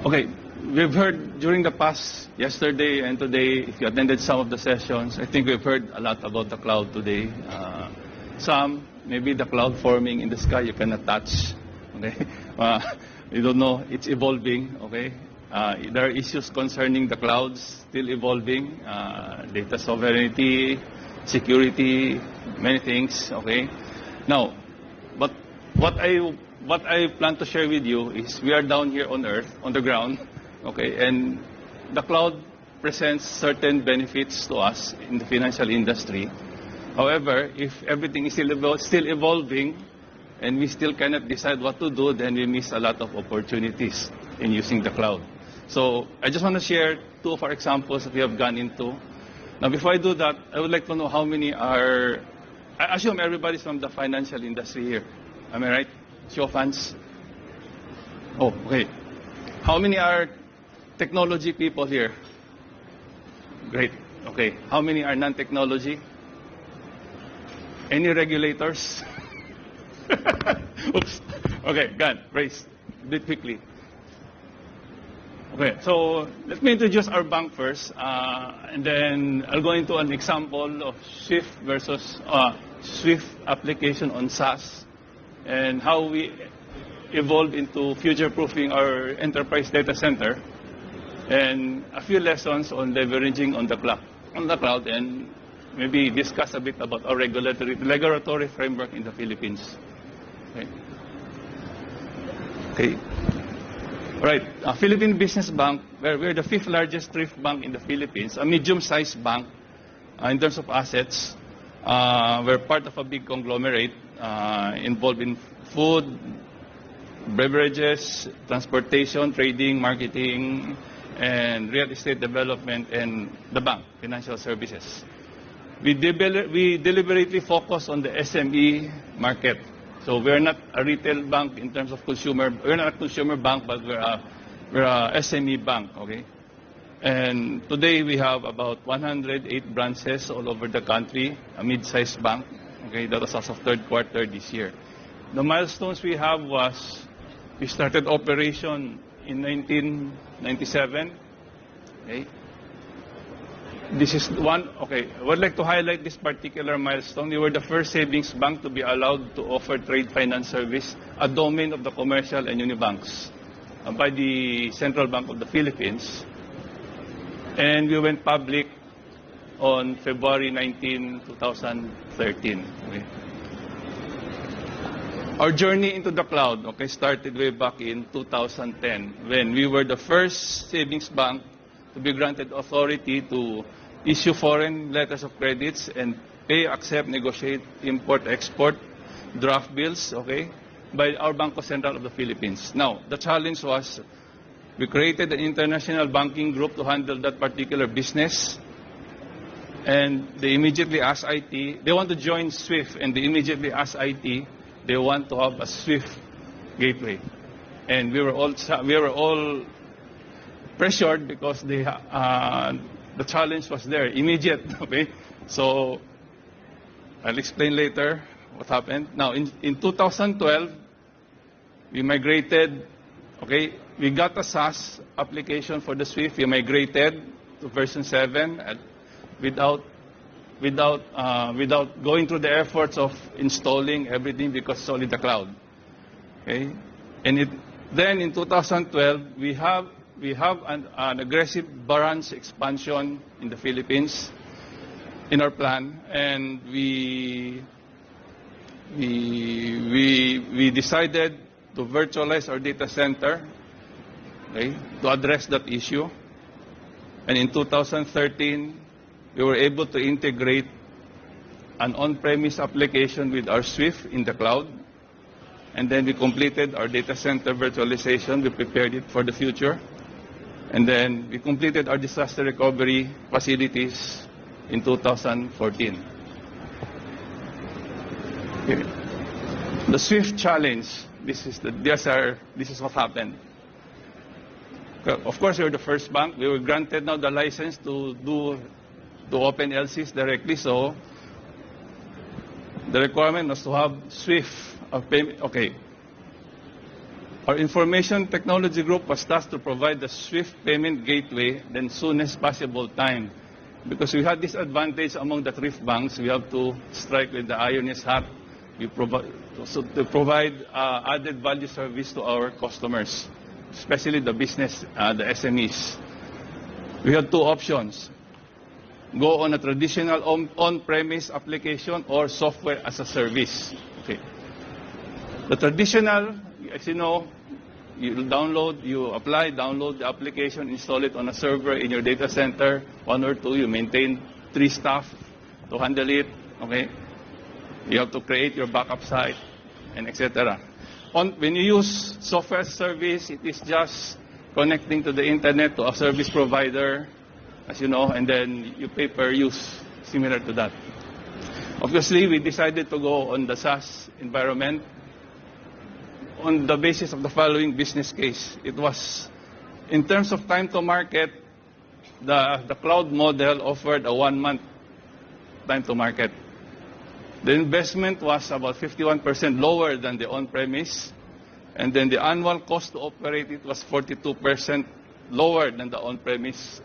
Okay, we've heard during the past, yesterday and today, if you attended some of the sessions, I think we've heard a lot about the cloud today. Some, maybe the cloud forming in the sky, you cannot touch. Okay, you don't know, it's evolving. Okay, there are issues concerning the clouds still evolving, data sovereignty, security, many things. Okay, now, but what I plan to share with you is we are down here on Earth, on the ground, okay, and the cloud presents certain benefits to us in the financial industry. However, if everything is still evolving and we still cannot decide what to do, then we miss a lot of opportunities in using the cloud. So I just want to share two of our examples that we have gone into. Now, before I do that, I would like to know how many are, I assume everybody's from the financial industry here. Am I right? Show of hands. Oh, okay. How many are technology people here? Great. Okay. How many are non-technology? Any regulators? Oops. Okay, gone. Raise. Do it quickly. Okay, so let me introduce our bank first, and then I'll go into an example of Swift versus Swift application on SaaS, and how we evolve into future-proofing our enterprise data center, and a few lessons on leveraging on the cloud, and maybe discuss a bit about our regulatory framework in the Philippines. Okay. Okay. All right. Philippine Business Bank, we're the 5th largest thrift bank in the Philippines, a medium-sized bank in terms of assets. We're part of a big conglomerate involved in food, beverages, transportation, trading, marketing, and real estate development, and the bank, financial services. We deliberately focus on the SME market. So we're not a retail bank in terms of consumer. We're not a consumer bank, but we're a SME bank, okay? And today we have about 108 branches all over the country, a mid-sized bank, okay? That was as of third quarter this year. The milestones we have was we started operation in 1997, okay? This is one, okay, I would like to highlight this particular milestone. We were the first savings bank to be allowed to offer trade finance service, a domain of the commercial and unibanks by the Central Bank of the Philippines. And we went public on February 19, 2013. Okay. Our journey into the cloud, okay, started way back in 2010 when we were the first savings bank to be granted authority to issue foreign letters of credits and pay, accept, negotiate, import, export, draft bills, okay, by our Bangko Sentral of the Philippines. Now, the challenge was we created an international banking group to handle that particular business, and they immediately asked IT, they want to join SWIFT, and they immediately asked IT, they want to have a SWIFT gateway. And we were all pressured because the challenge was there, immediate, okay? So I'll explain later what happened. Now, in 2012, we migrated, okay, we got a SaaS application for the SWIFT. We migrated to version 7 without going through the efforts of installing everything because it's only the cloud, okay? And then in 2012, we have an aggressive branch expansion in the Philippines in our plan, and we decided to virtualize our data center, okay, to address that issue. And in 2013, we were able to integrate an on-premise application with our SWIFT in the cloud. And then we completed our data center virtualization. We prepared it for the future. And then we completed our disaster recovery facilities in 2014. Okay. The SWIFT challenge, this is what happened. Of course, we were the first bank. We were granted now the license to open LCs directly. So the requirement was to have SWIFT. Okay. Our information technology group was tasked to provide the SWIFT payment gateway then soonest possible time. Because we had this advantage among the thrift banks, we have to strike with the ironist hat. To provide added value service to our customers, especially the business, the SMEs. We have two options. Go on a traditional on-premise application or software as a service. Okay. The traditional, as you know, you apply, download the application, install it on a server in your data center, 1 or 2, you maintain 3 staff to handle it, okay? You have to create your backup site, and etc. When you use software as a service, it is just connecting to the internet to a service provider, as you know, and then you pay per use, similar to that. Obviously, we decided to go on the SaaS environment on the basis of the following business case. It was, in terms of time to market, the cloud model offered a 1-month time to market. The investment was about 51% lower than the on-premise, and then the annual cost to operate it was 42% lower than the on-premise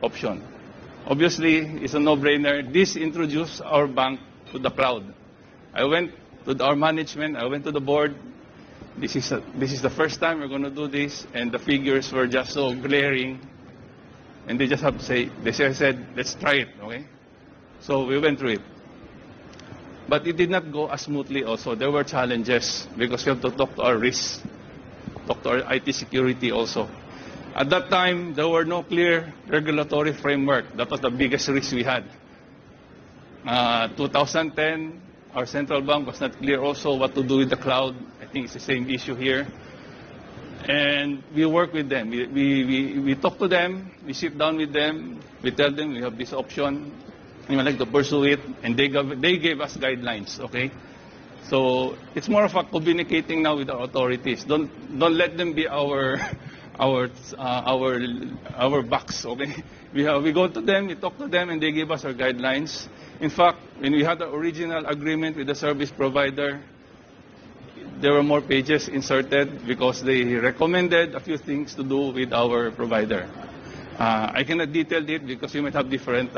option. Obviously, it's a no-brainer. This introduced our bank to the cloud. I went to our management, I went to the board. This is the first time we're going to do this, and the figures were just so glaring. And they just have to say, they said, let's try it, okay? So we went through it. But it did not go as smoothly also. There were challenges because we have to talk to our risk, talk to our IT security also. At that time, there were no clear regulatory framework. That was the biggest risk we had. 2010, our central bank was not clear also what to do with the cloud. I think it's the same issue here. And we work with them. We talk to them. We sit down with them. We tell them we have this option. We would like to pursue it. And they gave us guidelines, okay? So it's more of a communicating now with our authorities. Don't let them be our box, okay? We go to them, we talk to them, and they give us our guidelines. In fact, when we had the original agreement with the service provider, there were more pages inserted because they recommended a few things to do with our provider. I cannot detail it because we might have different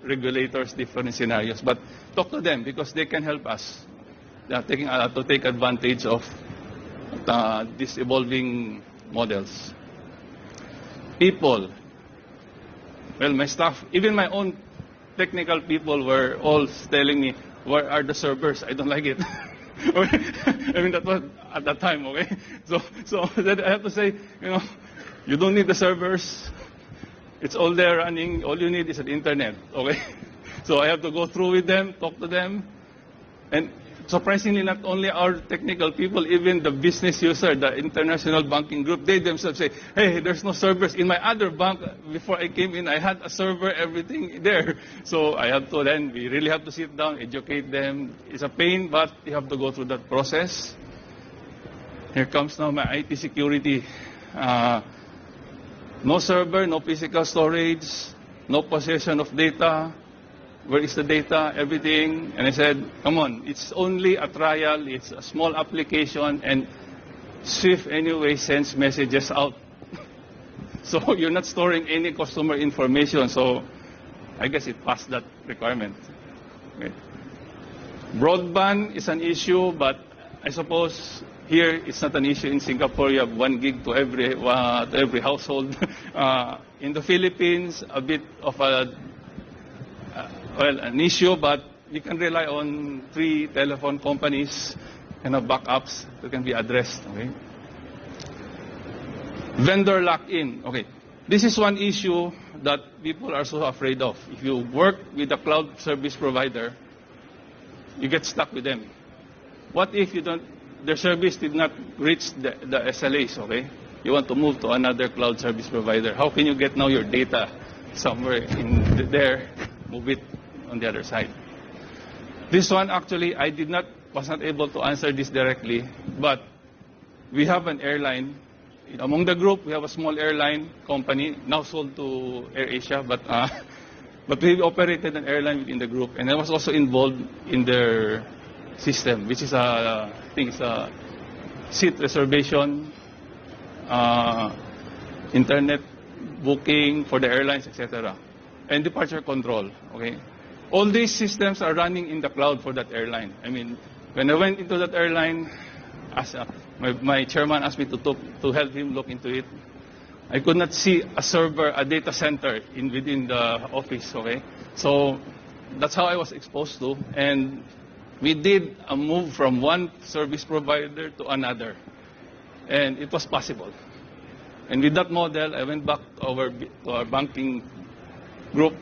regulators, different scenarios. But talk to them because they can help us to take advantage of these evolving models. People. Well, my staff, even my own technical people were all telling me, where are the servers? I don't like it. I mean, that was at that time, okay? So that I have to say, you don't need the servers. It's all there running. All you need is an internet, okay? So I have to go through with them, talk to them. And surprisingly, not only our technical people, even the business user, the international banking group, they themselves say, hey, there's no servers. In my other bank, before I came in, I had a server, everything there. So I have to then, we really have to sit down, educate them. It's a pain, but you have to go through that process. Here comes now my IT security. No server, no physical storage, no possession of data. Where is the data, everything? And I said, come on, it's only a trial, it's a small application, and Swift anyway sends messages out. So you're not storing any customer information, so I guess it passed that requirement. Okay. Broadband is an issue, but I suppose here it's not an issue. In Singapore, you have 1 gig to every household. In the Philippines, a bit of an issue, but you can rely on 3 telephone companies and have backups that can be addressed. Okay. Vendor lock-in. Okay. This is one issue that people are so afraid of. If you work with a cloud service provider, you get stuck with them. What if their service did not reach the SLAs, okay? You want to move to another cloud service provider. How can you get now your data somewhere in there, move it on the other side? This one, actually, was not able to answer this directly, but we have an airline. Among the group, we have a small airline company, now sold to AirAsia, but we operated an airline within the group, and I was also involved in their system, which is I think it's a seat reservation, internet booking for the airlines, etc., and departure control. Okay, all these systems are running in the cloud for that airline. I mean, when I went into that airline, my chairman asked me to help him look into it. I could not see a server, a data center within the office. Okay, so that's how I was exposed to, and we did a move from one service provider to another, and it was possible. And with that model, I went back to our banking group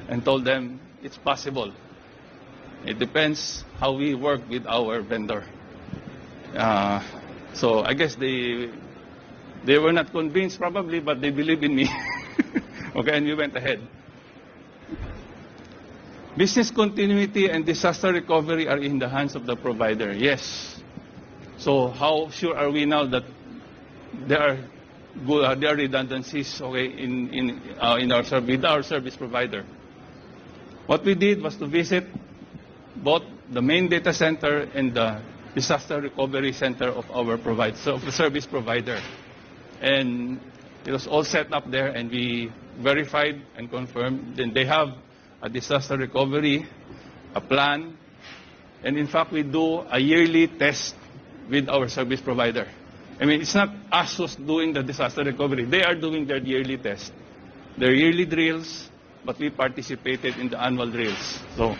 and told them it's possible. It depends how we work with our vendor. So I guess they were not convinced probably, but they believe in me. Okay, and we went ahead. Business continuity and disaster recovery are in the hands of the provider. Yes. So how sure are we now that there are redundancies, okay, with our service provider? What we did was to visit both the main data center and the disaster recovery center of our service provider, and it was all set up there, and we verified and confirmed. Then they have a disaster recovery, a plan, and in fact we do a yearly test with our service provider. I mean, it's not us who's doing the disaster recovery. They are doing their yearly test, their yearly drills, but we participated in the annual drills. So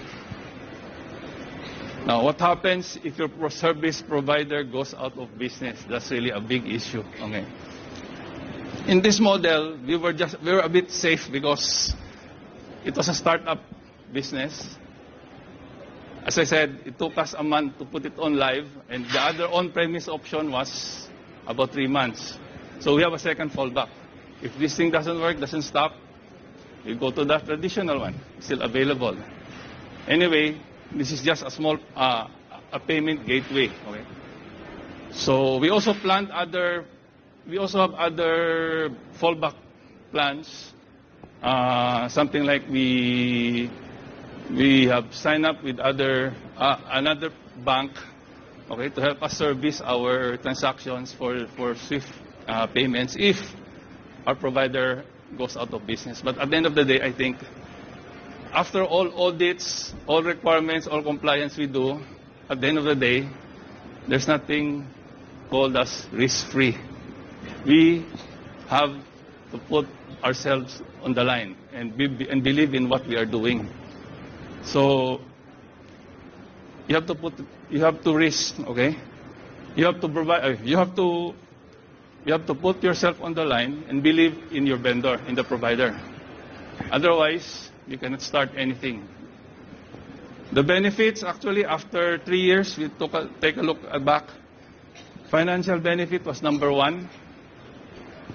now what happens if your service provider goes out of business? That's really a big issue. Okay. In this model, we were a bit safe because it was a startup business. As I said, it took us a month to put it on live, and the other on-premise option was about 3 months. So we have a second fallback. If this thing doesn't work, doesn't stop, we go to the traditional one, still available. Anyway, this is just a small a payment gateway. Okay. So we also have other fallback plans. Something like we have signed up with another bank, okay, to help us service our transactions for swift payments if our provider goes out of business. But at the end of the day, I think after all audits, all requirements, all compliance we do, at the end of the day, there's nothing called as risk-free. We have to put ourselves on the line and believe in what we are doing. So you have to risk, okay? You have to provide. You have to put yourself on the line and believe in your vendor, in the provider. Otherwise, you cannot start anything. The benefits, actually, after 3 years, we take a look back. Financial benefit was number 1.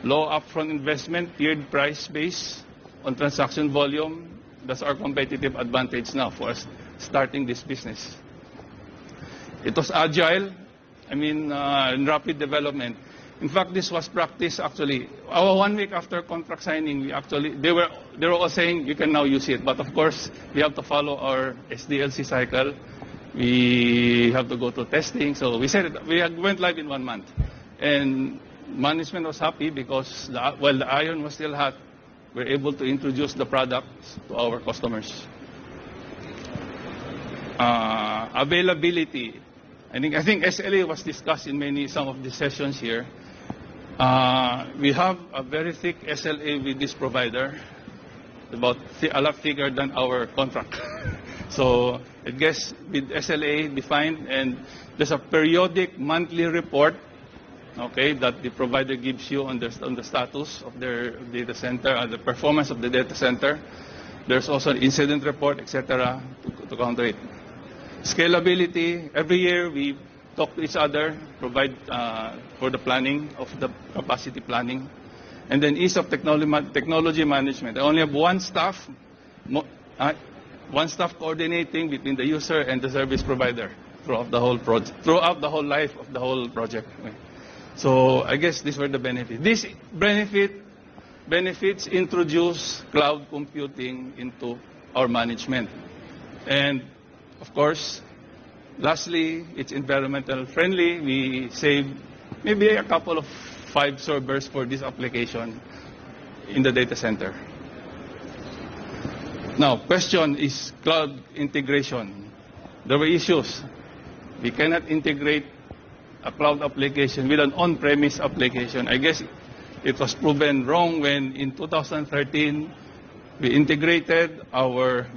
Low upfront investment, tiered price base on transaction volume. That's our competitive advantage now for us starting this business. It was agile, in rapid development. In fact, this was practiced actually. 1 week after contract signing, they were all saying you can now use it. But of course, we have to follow our SDLC cycle. We have to go to testing. So we said we went live in 1 month, and management was happy because while the iron was still hot, we're able to introduce the products to our customers. Availability. I think SLA was discussed in some of the sessions here. We have a very thick SLA with this provider, about a lot thicker than our contract. So I guess with SLA defined, and there's a periodic monthly report, okay, that the provider gives you on the status of their data center and the performance of the data center. There's also an incident report, etc., to counter it. Scalability. Every year we talk to each other, provide for the planning of the capacity planning, and then ease of technology management. I only have one staff coordinating between the user and the service provider throughout the whole project, throughout the whole life of the whole project. So I guess these were the benefits. These benefits introduce cloud computing into our management. And of course, Lastly, it's environmental friendly. We save maybe a couple of 5 servers for this application in the data center. Now, question is cloud integration. There were issues. We cannot integrate a cloud application with an on-premise application. I guess it was proven wrong when in 2013, we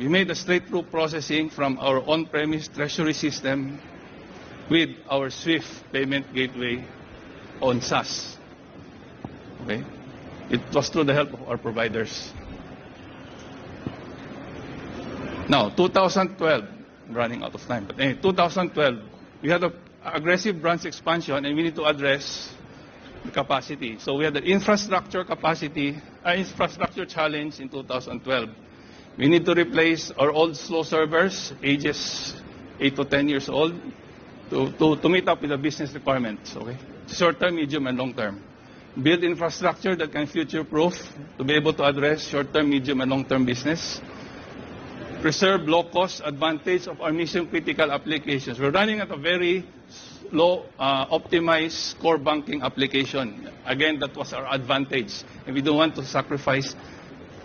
made a straight-through processing from our on-premise treasury system with our SWIFT payment gateway on SaaS. Okay? It was through the help of our providers. Now, 2012, I'm running out of time, but anyway, 2012, we had an aggressive branch expansion and we need to address the capacity. So we had the infrastructure challenge in 2012. We need to replace our old slow servers, ages 8 to 10 years old, to meet up with the business requirements, okay? Short-term, medium, and long-term. Build infrastructure that can future-proof to be able to address short-term, medium, and long-term business. Preserve low-cost advantage of our mission-critical applications. We're running at a very low optimized core banking application. Again, that was our advantage. And we don't want to sacrifice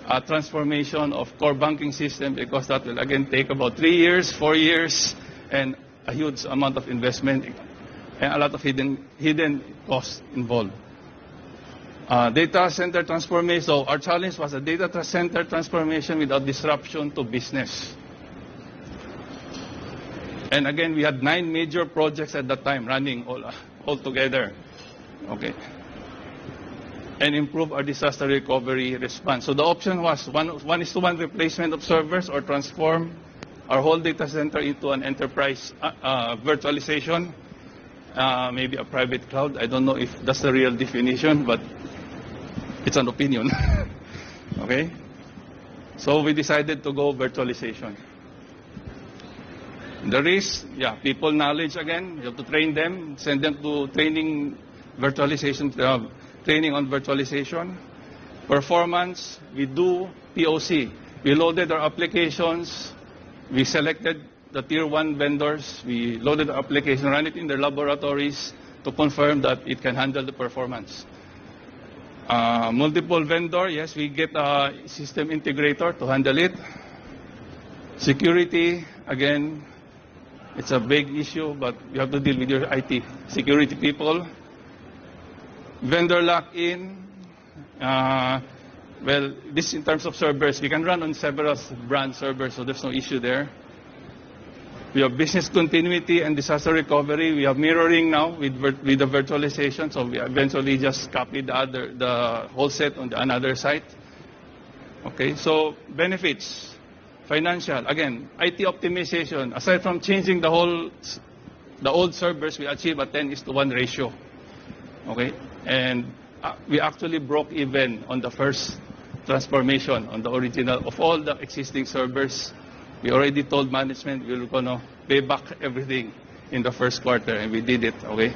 a transformation of core banking system because that will again take about 3 years, 4 years, and a huge amount of investment and a lot of hidden costs involved. Data center transformation. So our challenge was a data center transformation without disruption to business. And again, we had 9 major projects at that time running all together. Okay. And improve our disaster recovery response. So the option was 1:1 replacement of servers or transform our whole data center into an enterprise virtualization, maybe a private cloud. I don't know if that's the real definition, but it's an opinion. Okay? So we decided to go virtualization. The risk, people knowledge again. You have to train them, send them to training on virtualization. Performance, we do POC. We loaded our applications. We selected the tier 1 vendors. We loaded the application, ran it in their laboratories to confirm that it can handle the performance. Multiple vendor, yes, we get a system integrator to handle it. Security, again, it's a big issue, but you have to deal with your IT security people. Vendor lock-in, well, this in terms of servers, we can run on several brand servers, so there's no issue there. We have business continuity and disaster recovery. We have mirroring now with the virtualization, so we eventually just copy the whole set on another site. Okay, so benefits, financial, again, IT optimization. Aside from changing the old servers, we achieve a 10:1 ratio. Okay, and we actually broke even on the first transformation on the original of all the existing servers. We already told management we were going to pay back everything in the first quarter, and we did it. Okay,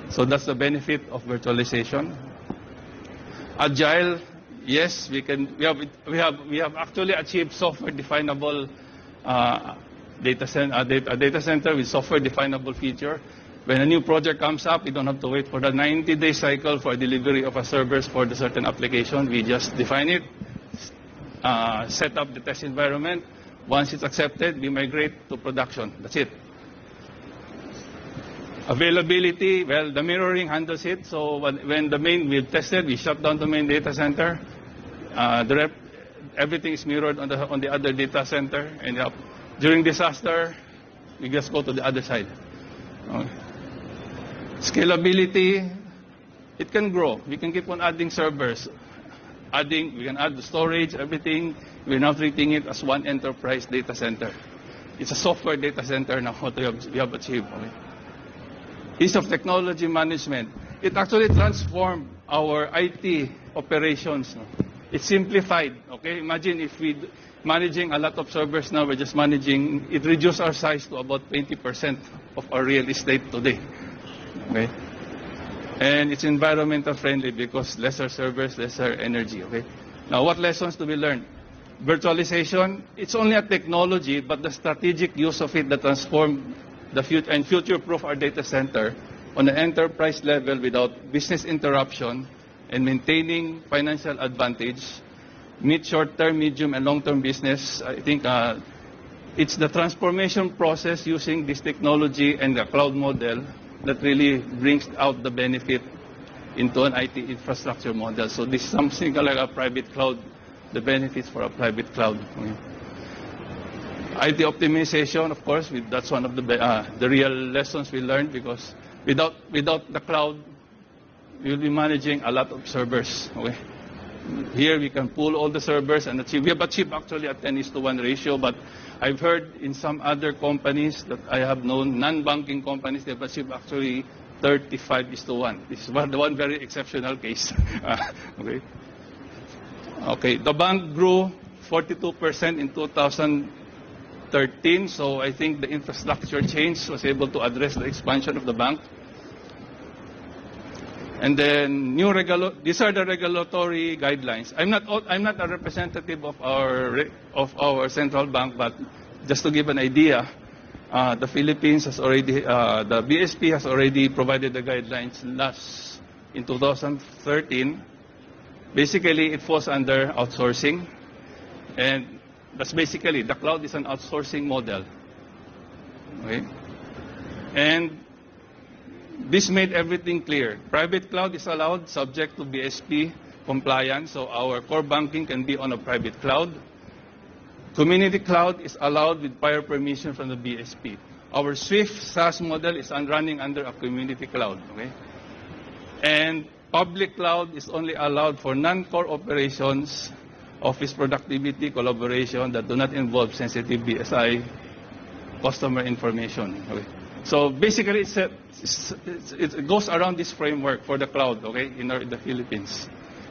so that's the benefit of virtualization. Agile, yes, we have actually achieved software definable data center with software definable feature. When a new project comes up, we don't have to wait for the 90-day cycle for delivery of a servers for the certain application. We just define it, set up the test environment. Once it's accepted, we migrate to production. That's it. Availability, well, the mirroring handles it. So when the main we've tested, we shut down the main data center. Everything is mirrored on the other data center. And during disaster, we just go to the other side. Scalability, it can grow. We can keep on adding servers. We can add the storage, everything. We're now treating it as one enterprise data center. It's a software data center now, what we have achieved. Okay? Ease of technology management. It actually transformed our IT operations. No? It's simplified. Okay, imagine if we managing a lot of servers now, we're just managing. It reduced our size to about 20% of our real estate today. Okay, and it's environmental friendly because lesser servers, lesser energy. Okay, now what lessons do we learn? Virtualization. It's only a technology, but the strategic use of it that transformed and future-proof our data center on an enterprise level without business interruption and maintaining financial advantage, meet short-term, medium, and long-term business. I think it's the transformation process using this technology and the cloud model that really brings out the benefit into an IT infrastructure model. So this is something like a private cloud, the benefits for a private cloud. IT optimization, of course, that's one of the real lessons we learned, because without the cloud, we'll be managing a lot of servers. Okay? Here we can pull all the servers and achieve. We have achieved actually a 10:1 ratio, but I've heard in some other companies that I have known, non-banking companies, they've achieved actually 35:1. This is one very exceptional case. Okay. The bank grew 42% in 2013, so I think the infrastructure change was able to address the expansion of the bank. And then these are the regulatory guidelines. I'm not a representative of our central bank, but just to give an idea, the Philippines has already, the BSP has already provided the guidelines in 2013. Basically, it falls under outsourcing, and that's basically the cloud is an outsourcing model. Okay, and this made everything clear. Private cloud is allowed subject to BSP compliance, so our core banking can be on a private cloud. Community cloud is allowed with prior permission from the BSP. Our Swift SaaS model is running under a community cloud. Okay? And public cloud is only allowed for non-core operations, office productivity, collaboration that do not involve sensitive BSI customer information. Okay? So basically, it goes around this framework for the cloud, okay, in the Philippines,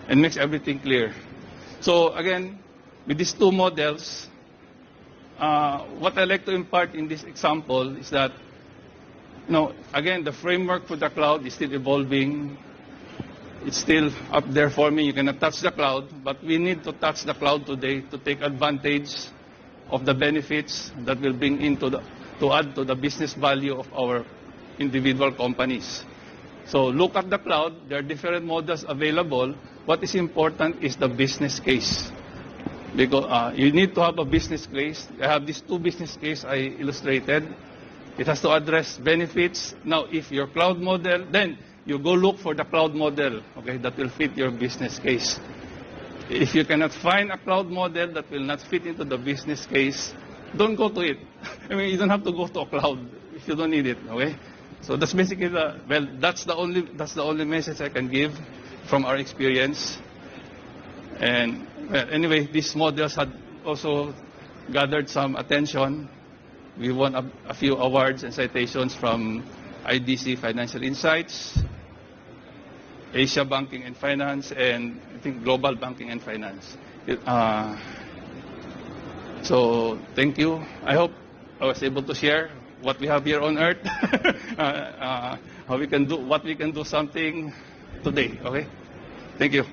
and makes everything clear. So again, with these two models, what I like to impart in this example is that, again, the framework for the cloud is still evolving. It's still up there for me. You cannot touch the cloud, but we need to touch the cloud today to take advantage of the benefits that will bring to add to the business value of our individual companies. So look at the cloud. There are different models available. What is important is the business case. Because you need to have a business case. I have these two business cases I illustrated. It has to address benefits. Now, if your cloud model, then you go look for the cloud model, okay, that will fit your business case. If you cannot find a cloud model that will not fit into the business case, don't go to it. I mean, you don't have to go to a cloud if you don't need it. Okay, so that's basically that's the only message I can give from our experience. And anyway, these models had also gathered some attention. We won a few awards and citations from IDC Financial Insights, Asia Banking and Finance, and I think Global Banking and Finance. So thank you. I hope I was able to share what we have here on Earth, how we can do something today. Okay, thank you.